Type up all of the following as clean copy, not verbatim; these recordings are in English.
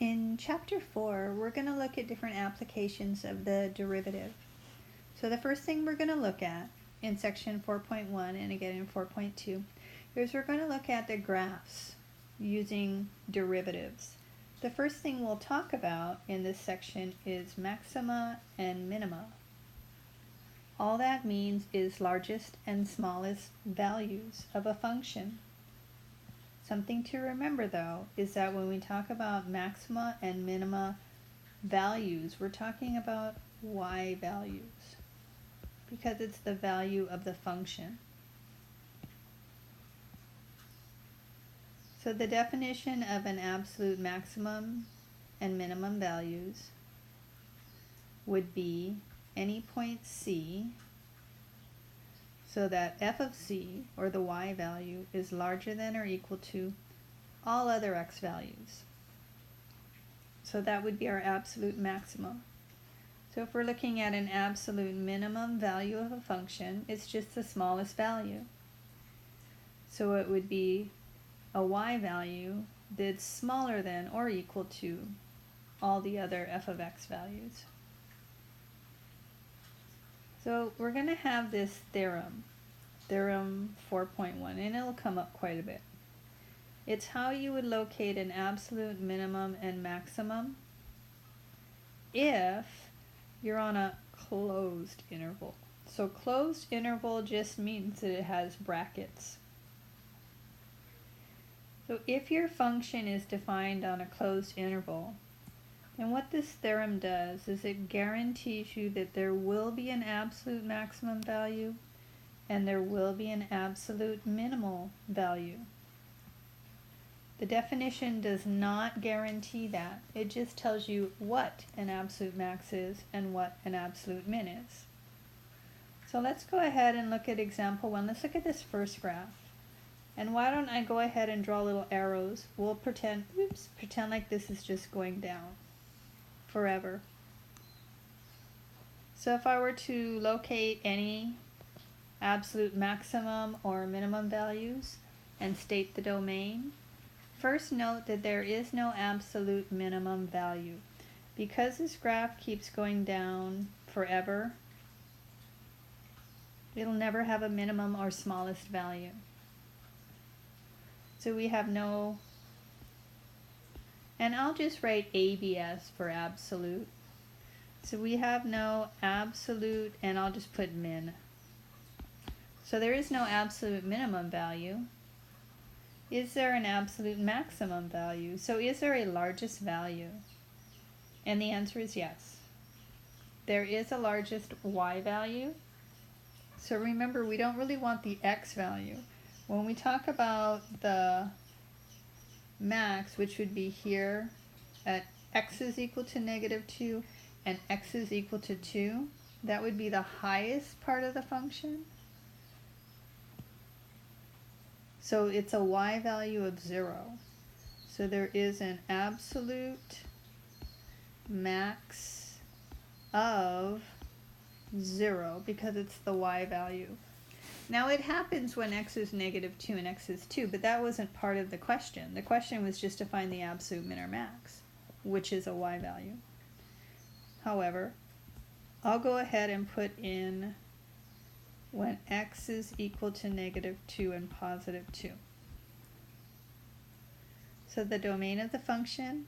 In Chapter 4, we're going to look at different applications of the derivative. So the first thing we're going to look at in section 4.1 and again in 4.2 is we're going to look at the graphs using derivatives. The first thing we'll talk about in this section is maxima and minima. All that means is largest and smallest values of a function. Something to remember though is that when we talk about maxima and minima values, we're talking about y values because it's the value of the function. So the definition of an absolute maximum and minimum values would be any point C so that f of c, or the y value, is larger than or equal to all other x values. So that would be our absolute maximum. So if we're looking at an absolute minimum value of a function, it's just the smallest value. So it would be a y value that's smaller than or equal to all the other f of x values. So we're going to have this theorem 4.1, and it'll come up quite a bit. It's how you would locate an absolute minimum and maximum if you're on a closed interval. So closed interval just means that it has brackets. So if your function is defined on a closed interval, and what this theorem does is it guarantees you that there will be an absolute maximum value and there will be an absolute minimal value. The definition does not guarantee that. It just tells you what an absolute max is and what an absolute min is. So let's go ahead and look at example 1. Let's look at this first graph. And why don't I go ahead and draw little arrows? We'll pretend like this is just going down forever. So if I were to locate any absolute maximum or minimum values and state the domain, first note that there is no absolute minimum value. Because this graph keeps going down forever, it'll never have a minimum or smallest value. So we have no, and I'll just write ABS for absolute. So we have no absolute, and I'll just put min. So there is no absolute minimum value. Is there an absolute maximum value? So is there a largest value? And the answer is yes. There is a largest y value. So remember, we don't really want the x value. When we talk about the max, which would be here at x is equal to -2 and x is equal to 2, that would be the highest part of the function. So it's a y value of 0. So there is an absolute max of 0 because it's the y value. Now it happens when x is -2 and x is 2, but that wasn't part of the question. The question was just to find the absolute min or max, which is a y value. However, I'll go ahead and put in when x is equal to -2 and +2. So the domain of the function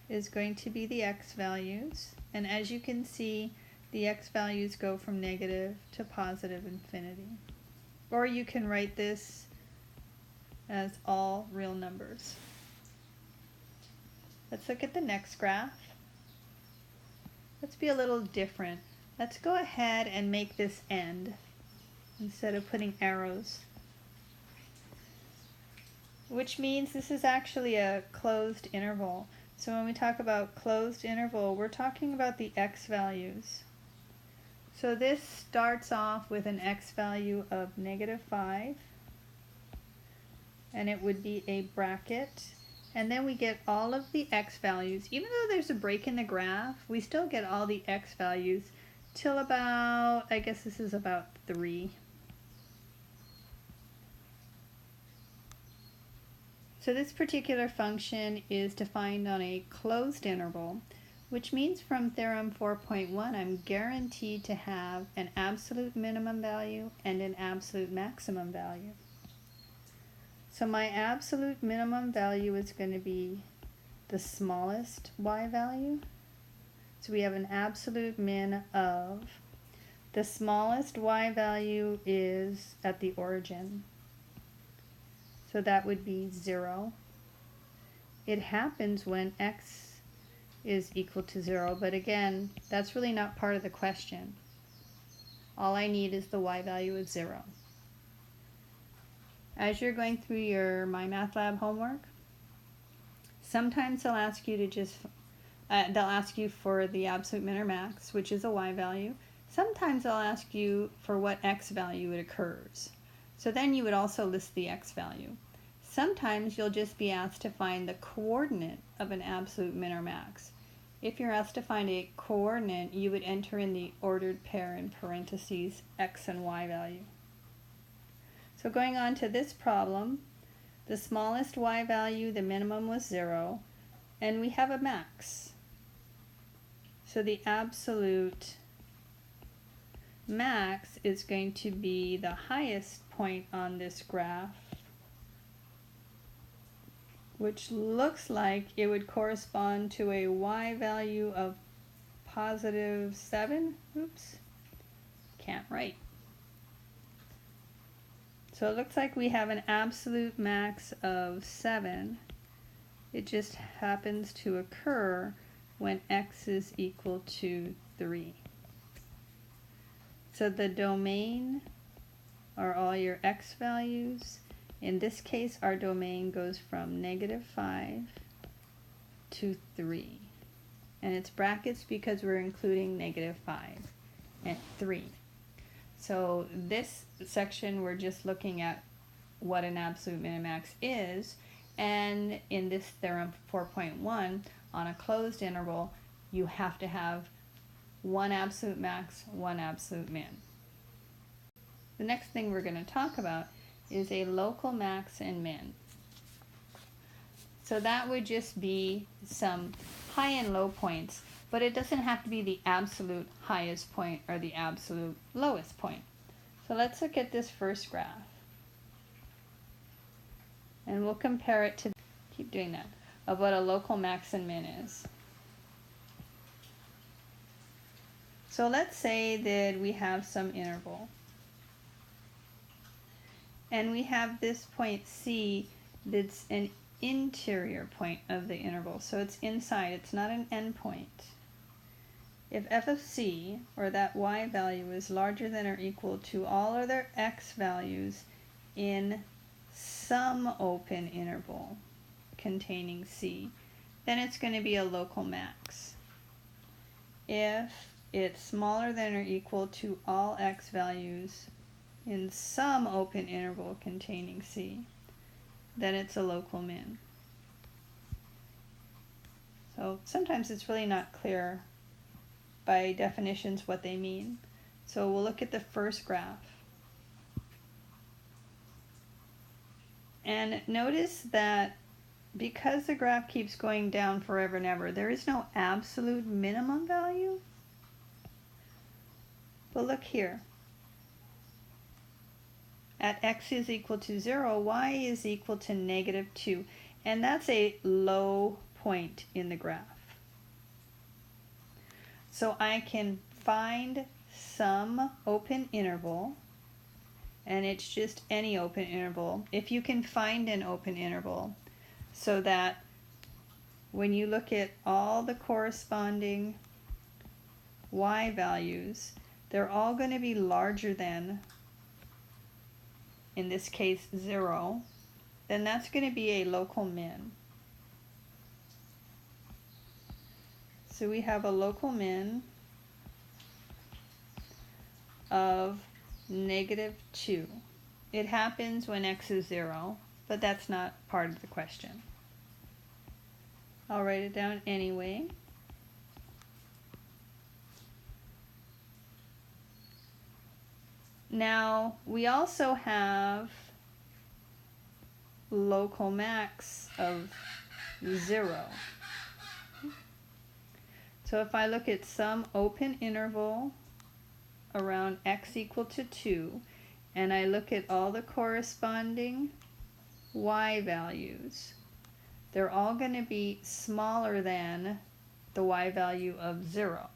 is going to be the x values, and as you can see, the x values go from negative to positive infinity. Or you can write this as all real numbers. Let's look at the next graph. Let's be a little different. Let's go ahead and make this end instead of putting arrows, which means this is actually a closed interval. So when we talk about closed interval, we're talking about the x values. So this starts off with an x value of -5, and it would be a bracket, and then we get all of the x values. Even though there's a break in the graph, we still get all the x values till about, I guess this is about 3. So this particular function is defined on a closed interval, which means from theorem 4.1 I'm guaranteed to have an absolute minimum value and an absolute maximum value. So my absolute minimum value is going to be the smallest y value. So we have an absolute min of, the smallest y value is at the origin. So that would be 0. It happens when x is equal to 0, but again, that's really not part of the question. All I need is the y value of 0. As you're going through your MyMathLab homework, sometimes they'll ask you to they'll ask you for the absolute min or max, which is a y value. Sometimes they'll ask you for what x value it occurs. So then you would also list the x value. Sometimes you'll just be asked to find the coordinate of an absolute min or max. If you're asked to find a coordinate, you would enter in the ordered pair in parentheses x and y value. So going on to this problem, the smallest y value, the minimum was 0, and we have a max. So the absolute max is going to be the highest point on this graph, which looks like it would correspond to a y value of positive 7. Oops, can't write. So it looks like we have an absolute max of 7. It just happens to occur when x is equal to 3. So the domain are all your x values. In this case, our domain goes from -5 to 3. And it's brackets because we're including -5 and 3. So this section, we're just looking at what an absolute minimax is. And in this theorem 4.1, on a closed interval, you have to have one absolute max, one absolute min. The next thing we're going to talk about is a local max and min. So that would just be some high and low points, but it doesn't have to be the absolute highest point or the absolute lowest point. So let's look at this first graph. And we'll compare it to, keep doing that, of what a local max and min is. So let's say that we have some interval. And we have this point C that's an interior point of the interval. So it's inside, it's not an endpoint. If f of c, or that y value, is larger than or equal to all other x values in some open interval containing c, then it's going to be a local max. If it's smaller than or equal to all x values in some open interval containing c, then it's a local min. So sometimes it's really not clear by definitions what they mean. So we'll look at the first graph. And notice that because the graph keeps going down forever and ever, there is no absolute minimum value. But look here. At x is equal to 0, y is equal to -2. And that's a low point in the graph. So I can find some open interval, and it's just any open interval. If you can find an open interval, so that when you look at all the corresponding y values, they're all going to be larger than, in this case, 0, then that's going to be a local min. So we have a local min of -2. It happens when x is 0, but that's not part of the question. I'll write it down anyway. Now, we also have local max of 0. So if I look at some open interval around x equal to 2, and I look at all the corresponding y values, they're all going to be smaller than the y value of 0.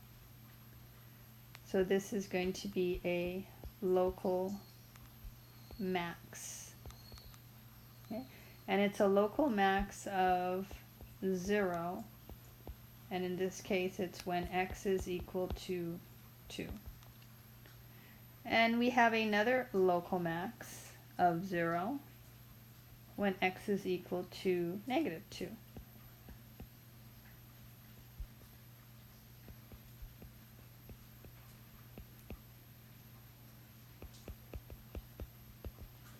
So this is going to be a local max. Okay? And it's a local max of 0, and in this case it's when x is equal to 2. And we have another local max of 0 when x is equal to -2.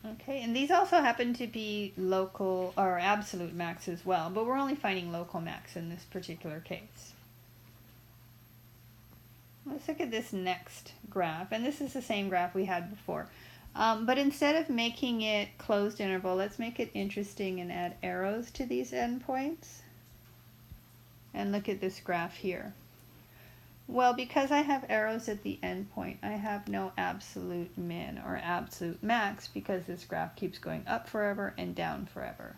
Okay, and these also happen to be local or absolute max as well, but we're only finding local max in this particular case. Let's look at this next graph, and this is the same graph we had before. But instead of making it closed interval, let's make it interesting and add arrows to these endpoints. And look at this graph here. Well, because I have arrows at the endpoint, I have no absolute min or absolute max because this graph keeps going up forever and down forever.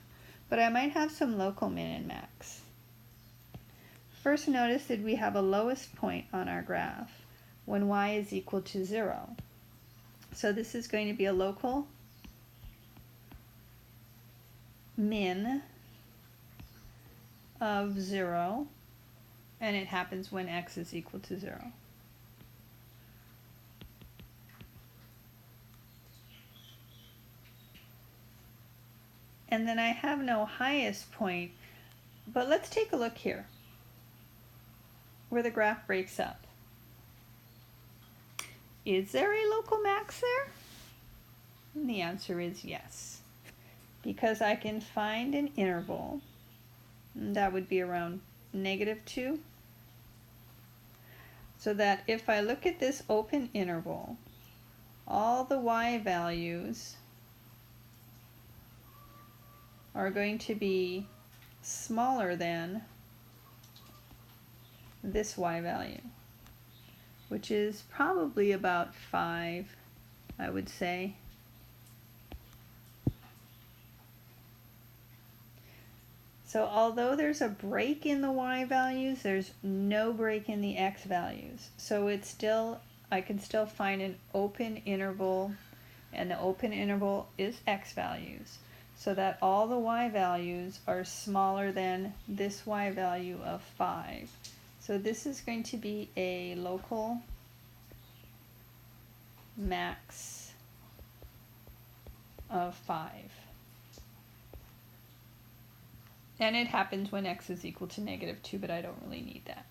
But I might have some local min and max. First, notice that we have a lowest point on our graph when y is equal to 0. So this is going to be a local min of 0, and it happens when x is equal to 0. And then I have no highest point, but let's take a look here where the graph breaks up. Is there a local max there? And the answer is yes, because I can find an interval, and that would be around -2. So that if I look at this open interval, all the y values are going to be smaller than this y value, which is probably about 5, I would say. So although there's a break in the y values, there's no break in the x values. So it's still, I can still find an open interval, and the open interval is x values, so that all the y values are smaller than this y value of 5. So this is going to be a local max of 5. And it happens when x is equal to -2, but I don't really need that.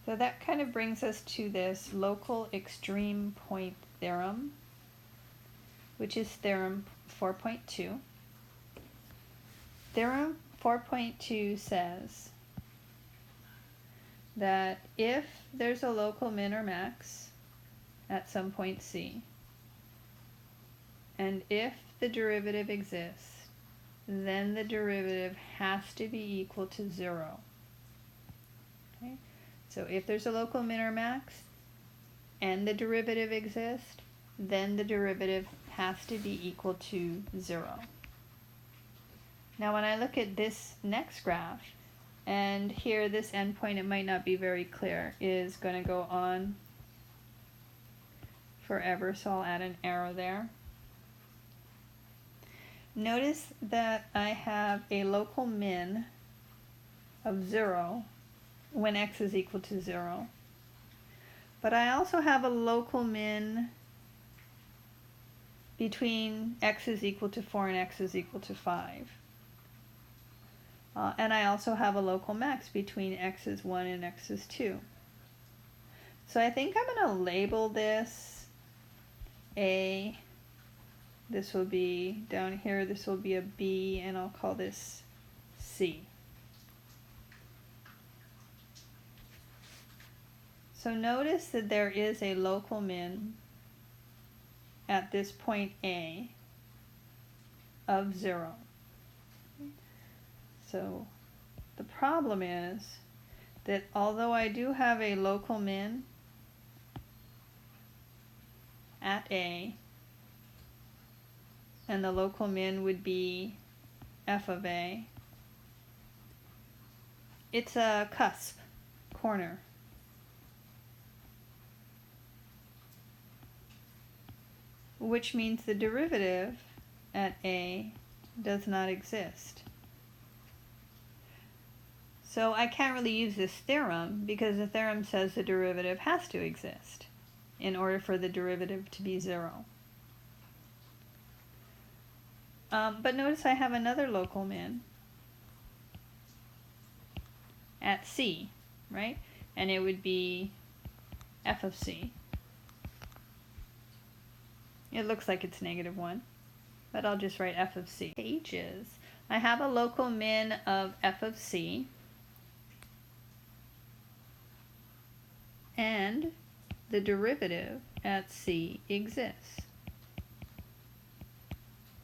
So that kind of brings us to this local extreme point theorem, which is theorem 4.2. Theorem 4.2 says that if there's a local min or max at some point C, and if the derivative exists, then the derivative has to be equal to 0. Okay? So if there's a local min or max and the derivative exists, then the derivative has to be equal to 0. Now when I look at this next graph, and here this endpoint, it might not be very clear, is going to go on forever, so I'll add an arrow there. Notice that I have a local min of 0 when x is equal to 0. But I also have a local min between x is equal to 4 and x is equal to 5. And I also have a local max between x is 1 and x is 2. So I think I'm going to label this A. This will be down here, this will be a B, and I'll call this C. So notice that there is a local min at this point A of 0. So the problem is that although I do have a local min at A, and the local min would be f of A, it's a cusp, corner. Which means the derivative at A does not exist. So I can't really use this theorem because the theorem says the derivative has to exist in order for the derivative to be 0. But notice I have another local min at C, right? And it would be f of C. It looks like it's -1, but I'll just write f of C. Pages. I have a local min of f of C, and the derivative at C exists.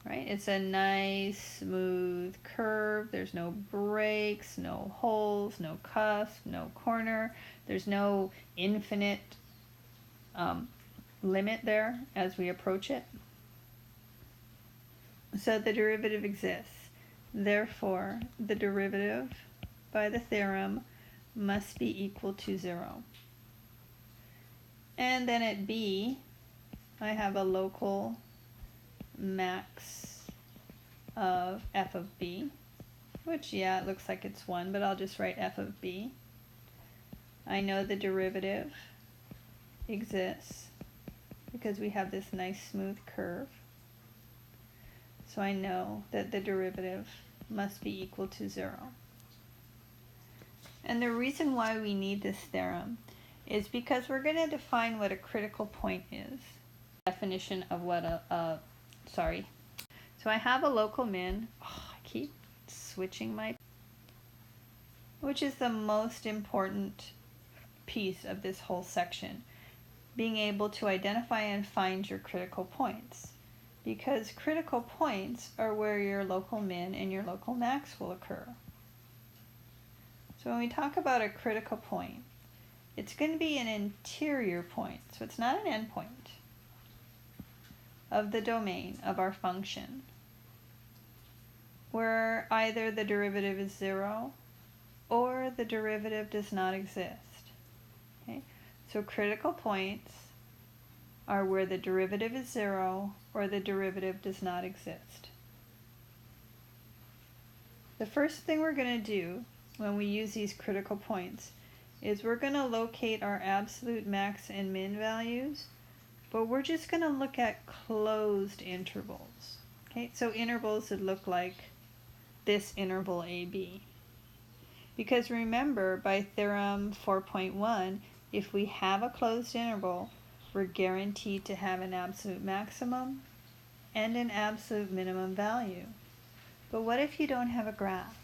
Right? It's a nice smooth curve. There's no breaks, no holes, no cusp, no corner. There's no infinite limit there as we approach it. So the derivative exists. Therefore, the derivative by the theorem must be equal to 0. And then at B, I have a local max of f of B, which, yeah, it looks like it's 1, but I'll just write f of B. I know the derivative exists because we have this nice smooth curve. So I know that the derivative must be equal to 0. And the reason why we need this theorem is because we're going to define what a critical point is. Definition of what So I have a local min. Oh, I keep switching which is the most important piece of this whole section. Being able to identify and find your critical points. Because critical points are where your local min and your local max will occur. So when we talk about a critical point, it's going to be an interior point, so it's not an endpoint of the domain of our function, where either the derivative is 0 or the derivative does not exist. Okay? So critical points are where the derivative is 0 or the derivative does not exist. The first thing we're going to do when we use these critical points is we're going to locate our absolute max and min values, but we're just going to look at closed intervals. Okay, so intervals that look like this interval AB. Because remember, by theorem 4.1, if we have a closed interval, we're guaranteed to have an absolute maximum and an absolute minimum value. But what if you don't have a graph?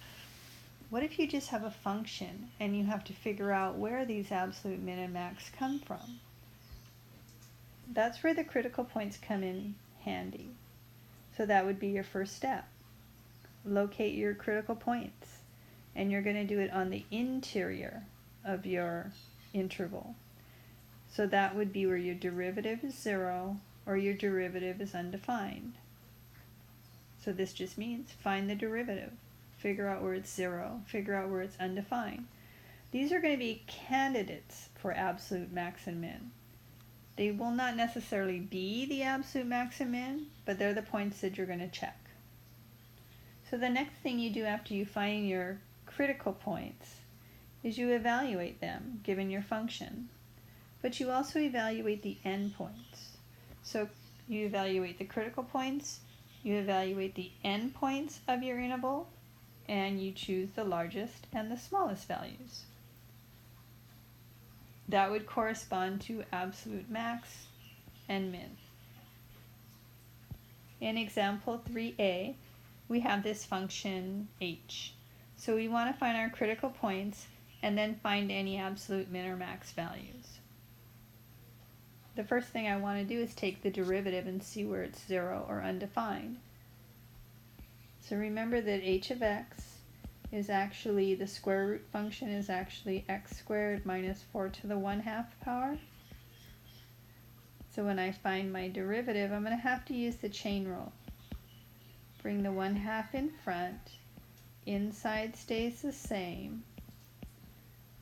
What if you just have a function and you have to figure out where these absolute min and max come from? That's where the critical points come in handy. So that would be your first step. Locate your critical points. And you're going to do it on the interior of your interval. So that would be where your derivative is 0 or your derivative is undefined. So this just means find the derivative. Figure out where it's 0, figure out where it's undefined. These are going to be candidates for absolute max and min. They will not necessarily be the absolute max and min, but they're the points that you're going to check. So the next thing you do after you find your critical points is you evaluate them given your function, but you also evaluate the endpoints. So you evaluate the critical points, you evaluate the endpoints of your interval, and you choose the largest and the smallest values. That would correspond to absolute max and min. In example 3a, we have this function h. So we want to find our critical points and then find any absolute min or max values. the first thing I want to do is take the derivative and see where it's 0 or undefined. So remember that h of x is actually, the square root function is actually x squared minus 4 to the 1/2 power. So when I find my derivative, I'm going to have to use the chain rule. Bring the 1/2 in front, inside stays the same,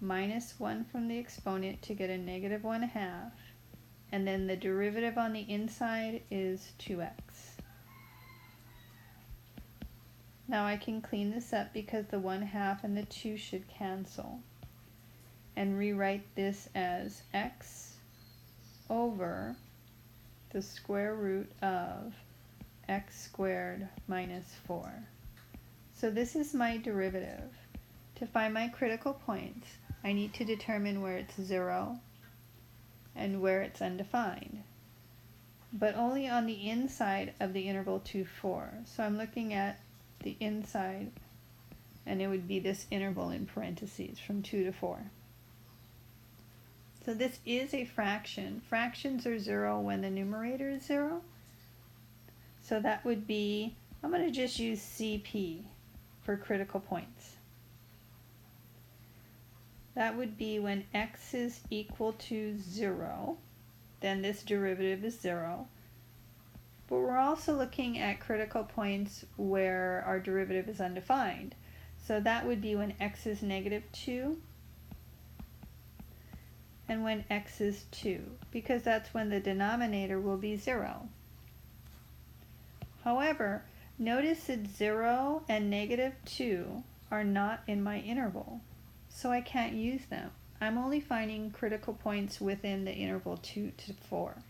minus 1 from the exponent to get a negative 1/2, and then the derivative on the inside is 2x. Now I can clean this up because the 1/2 and the 2 should cancel, and rewrite this as x over the square root of x squared minus 4. So this is my derivative. To find my critical points, I need to determine where it's 0 and where it's undefined, but only on the inside of the interval 2, 4. So I'm looking at the inside, and it would be this interval in parentheses from 2 to 4. So this is a fraction. Fractions are 0 when the numerator is 0. So that would be, I'm going to just use CP for critical points. That would be when x is equal to 0, then this derivative is 0. But we're also looking at critical points where our derivative is undefined. So that would be when x is negative 2 and when x is 2, because that's when the denominator will be 0. However, notice that 0 and negative 2 are not in my interval, so I can't use them. I'm only finding critical points within the interval 2 to 4.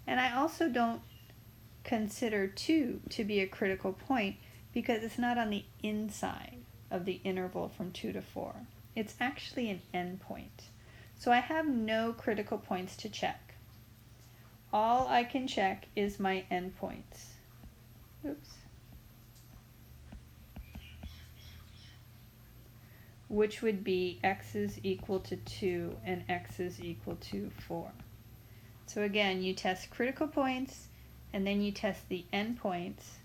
And I also don't consider 2 to be a critical point because it's not on the inside of the interval from 2 to 4. It's actually an endpoint. So I have no critical points to check. All I can check is my endpoints. Oops. Which would be x is equal to 2 and x is equal to 4. So again, you test critical points and then you test the endpoints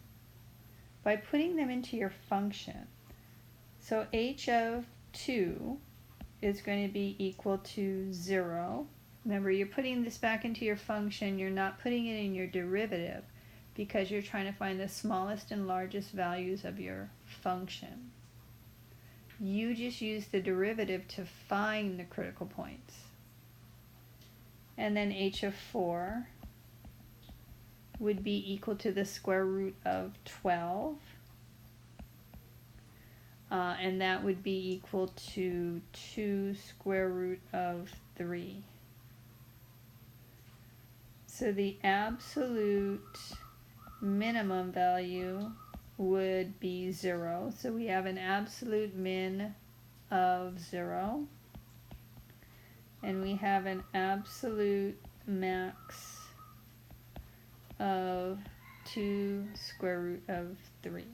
by putting them into your function. So h of 2 is going to be equal to 0. Remember, you're putting this back into your function. You're not putting it in your derivative because you're trying to find the smallest and largest values of your function. You just use the derivative to find the critical points. And then h of 4 would be equal to the square root of 12. And that would be equal to 2 square root of 3. So the absolute minimum value would be 0. So we have an absolute min of 0. And we have an absolute max of 2 square root of 3.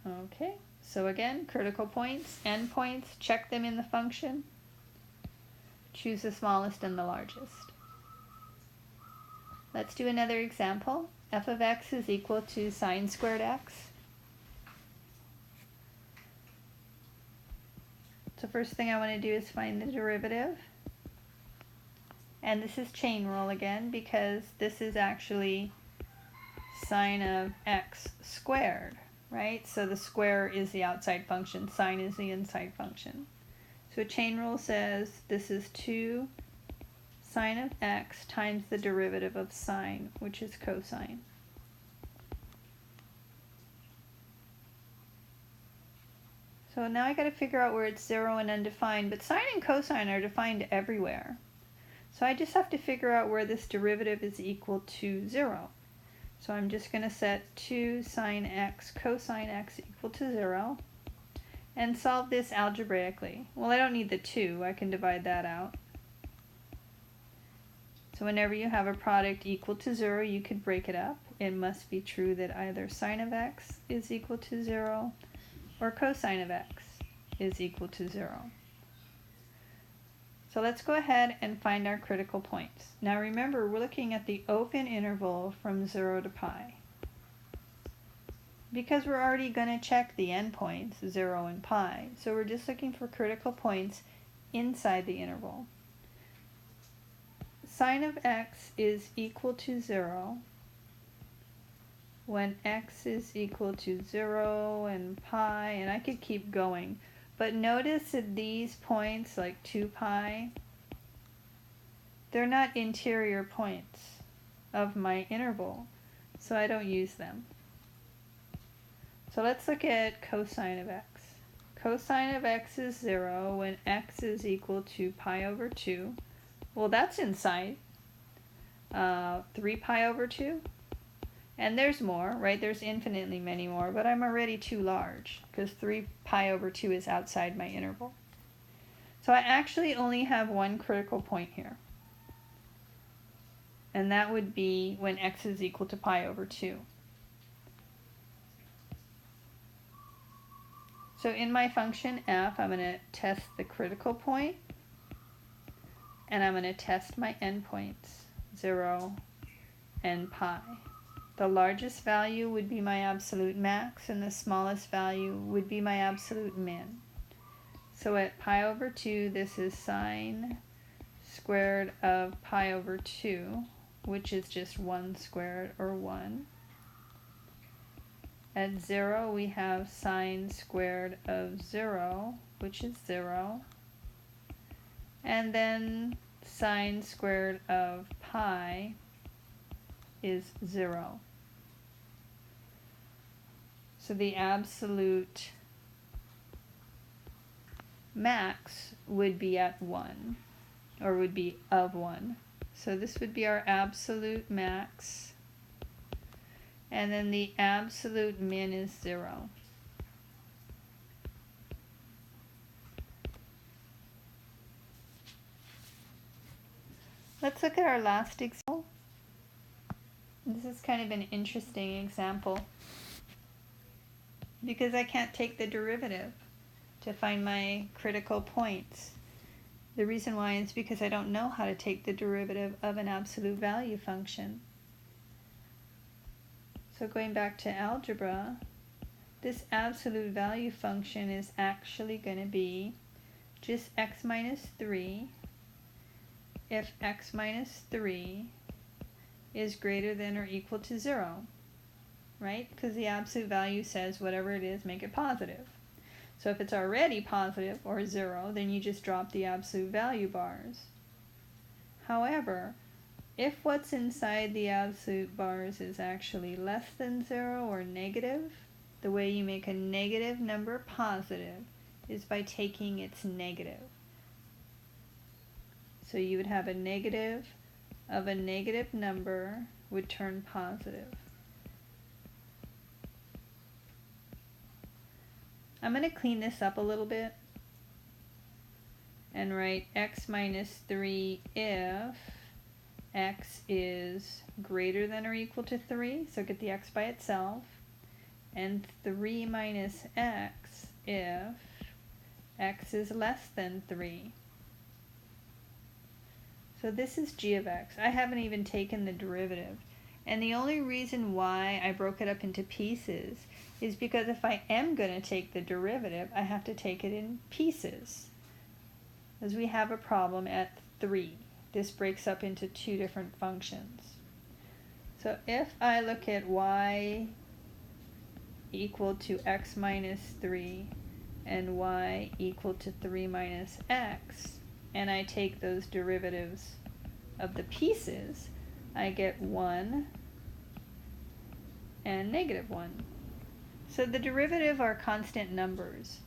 Okay, so again, critical points, endpoints, check them in the function. Choose the smallest and the largest. Let's do another example. F of x is equal to sine squared x. So first thing I want to do is find the derivative. And this is chain rule again because this is actually sine of x squared, right? So the square is the outside function, sine is the inside function. So chain rule says this is 2 sine of x times the derivative of sine, which is cosine. So now I got to figure out where it's 0 and undefined, but sine and cosine are defined everywhere. So I just have to figure out where this derivative is equal to 0. So I'm just going to set 2 sine x cosine x equal to 0 and solve this algebraically. Well, I don't need the 2. I can divide that out. So whenever you have a product equal to 0, you could break it up. It must be true that either sine of x is equal to 0 or cosine of x is equal to 0. So So let's go ahead and find our critical points. Now remember, we're looking at the open interval from 0 to pi. Because we're already going to check the endpoints, 0 and pi, so we're just looking for critical points inside the interval. Sine of x is equal to 0 when x is equal to 0 and pi, and I could keep going. But notice that these points, like 2 pi, they're not interior points of my interval, so I don't use them. So let's look at cosine of x. Cosine of x is 0 when x is equal to pi over 2. Well, that's inside 3 pi over 2. And there's more, right? There's infinitely many more, but I'm already too large because 3 pi over 2 is outside my interval. So I actually only have one critical point here. And that would be when x is equal to pi over 2. So in my function f, I'm going to test the critical point, and I'm going to test my endpoints, 0 and pi. The largest value would be my absolute max, and the smallest value would be my absolute min. So at pi over 2, this is sine squared of pi over 2, which is just 1 squared, or 1. At 0, we have sine squared of 0, which is 0. And then sine squared of pi is 0. So the absolute max would be at 1, or would be of 1. So this would be our absolute max. And then the absolute min is 0. Let's look at our last example. This is kind of an interesting example because I can't take the derivative to find my critical points. The reason why is because I don't know how to take the derivative of an absolute value function. So going back to algebra, this absolute value function is actually going to be just x minus 3 if x minus 3 is greater than or equal to 0, right? Because the absolute value says whatever it is, make it positive. So if it's already positive or 0, then you just drop the absolute value bars. However, if what's inside the absolute bars is actually less than 0 or negative, the way you make a negative number positive is by taking its negative. So you would have a negative of a negative number would turn positive. I'm going to clean this up a little bit and write x minus 3 if x is greater than or equal to 3, so get the x by itself, and 3 minus x if x is less than 3. So this is g of x. I haven't even taken the derivative. And the only reason why I broke it up into pieces is because if I am going to take the derivative, I have to take it in pieces. As we have a problem at 3. This breaks up into two different functions. So if I look at y equal to x minus 3 and y equal to 3 minus x, and I take those derivatives of the pieces, I get 1 and negative 1. So the derivative are constant numbers,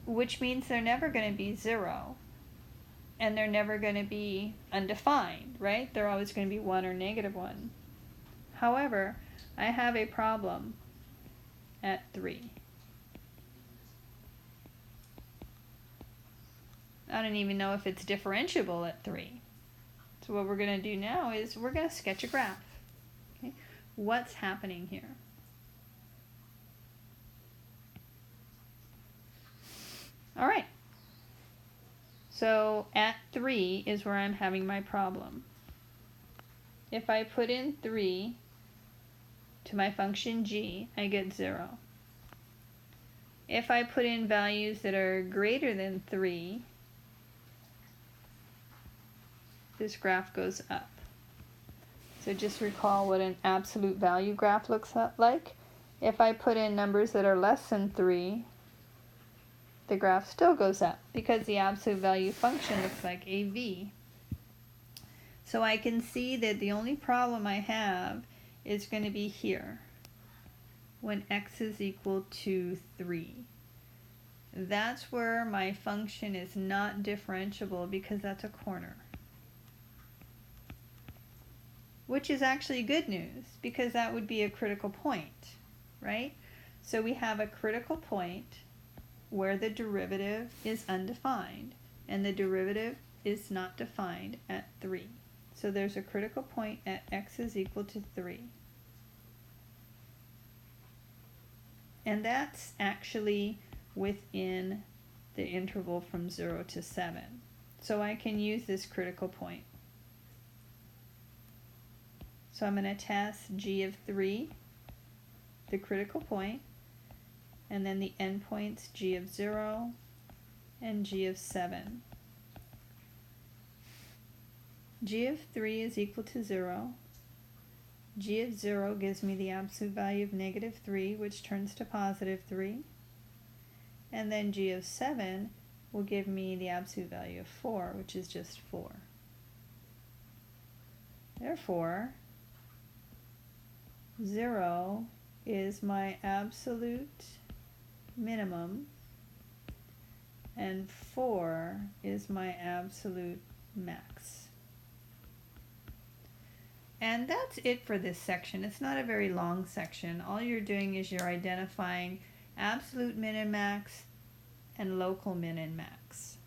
which means they're never going to be 0, and they're never going to be undefined, right? They're always going to be 1 or negative 1. However, I have a problem at 3. I don't even know if it's differentiable at 3. So what we're going to do now is we're going to sketch a graph. Okay? What's happening here? All right. So at 3 is where I'm having my problem. If I put in 3 to my function g, I get 0. If I put in values that are greater than 3, this graph goes up. So just recall what an absolute value graph looks like. If I put in numbers that are less than 3, the graph still goes up because the absolute value function looks like a v. So I can see that the only problem I have is going to be here when x is equal to 3. That's where my function is not differentiable because that's a corner. Which is actually good news because that would be a critical point, right? So we have a critical point where the derivative is undefined and the derivative is not defined at 3. So there's a critical point at x is equal to 3. And that's actually within the interval from 0 to 7. So I can use this critical point. So I'm going to test g of 3, the critical point, and then the endpoints g of 0 and g of 7. G of 3 is equal to 0. G of 0 gives me the absolute value of negative 3, which turns to positive 3. And then g of 7 will give me the absolute value of 4, which is just 4. Therefore, 0 is my absolute minimum, and 4 is my absolute max. And that's it for this section. It's not a very long section. All you're doing is you're identifying absolute min and max and local min and max.